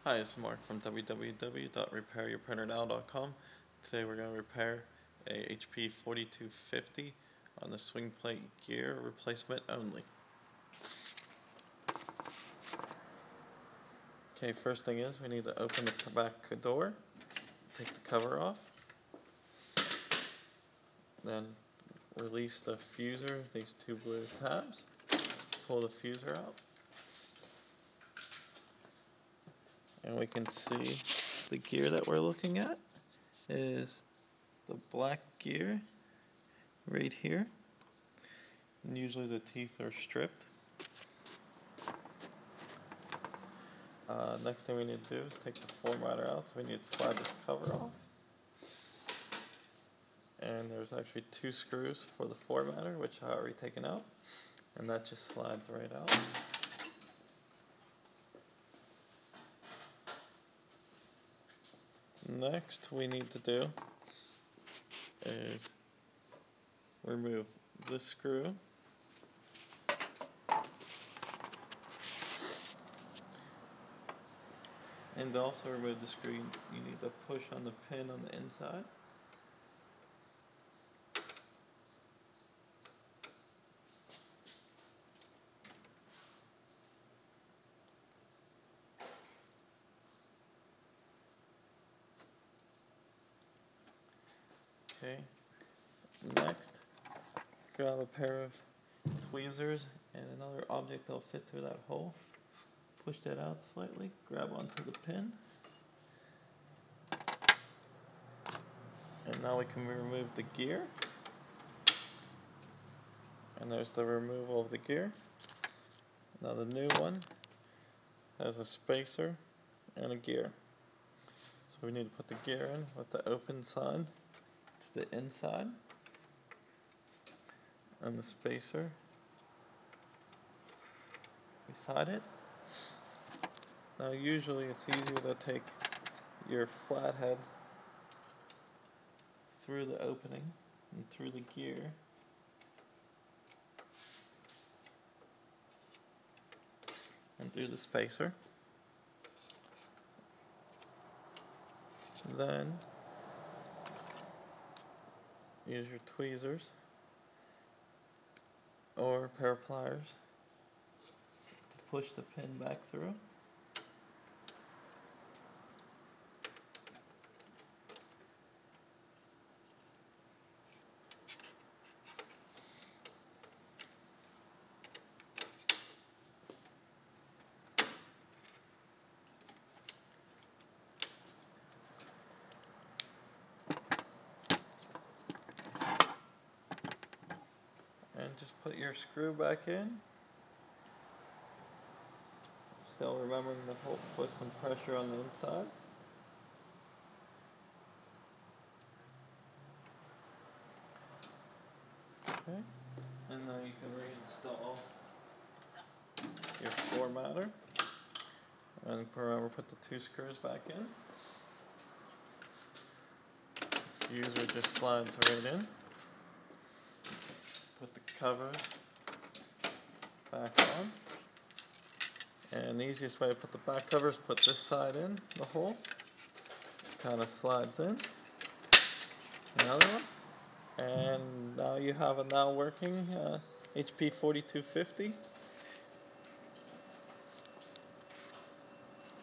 Hi, it's Mark from www.repairyourprinternow.com. Today we're going to repair a HP 4250 on the swing plate gear replacement only. Okay, first thing is we need to open the back door, take the cover off, then release the fuser, these two blue tabs, pull the fuser out, and we can see the gear that we're looking at is the black gear right here, and usually the teeth are stripped. Next thing we need to do is take the formatter out, so we need to slide this cover off. And there's actually two screws for the formatter, which I already taken out, and that just slides right out. Next we need to do is remove this screw, and to also remove the screw, you need to push on the pin on the inside. Okay. Next, grab a pair of tweezers and another object that'll fit through that hole. Push that out slightly, grab onto the pin, and now we can remove the gear. And there's the removal of the gear. Now the new one has a spacer and a gear. So we need to put the gear in with the open side to the inside, and the spacer beside it. Now usually it's easier to take your flathead through the opening and through the gear. And through the spacer. Then use your tweezers or a pair of pliers to push the pin back through. And just put your screw back in. Still remembering to put some pressure on the inside. Okay. And now you can reinstall your formatter. And remember, put the two screws back in. This user just slides right in. Put the covers back on. And the easiest way to put the back covers, put this side in, the hole. Kind of slides in. Another one. And now you have a now working HP 4250.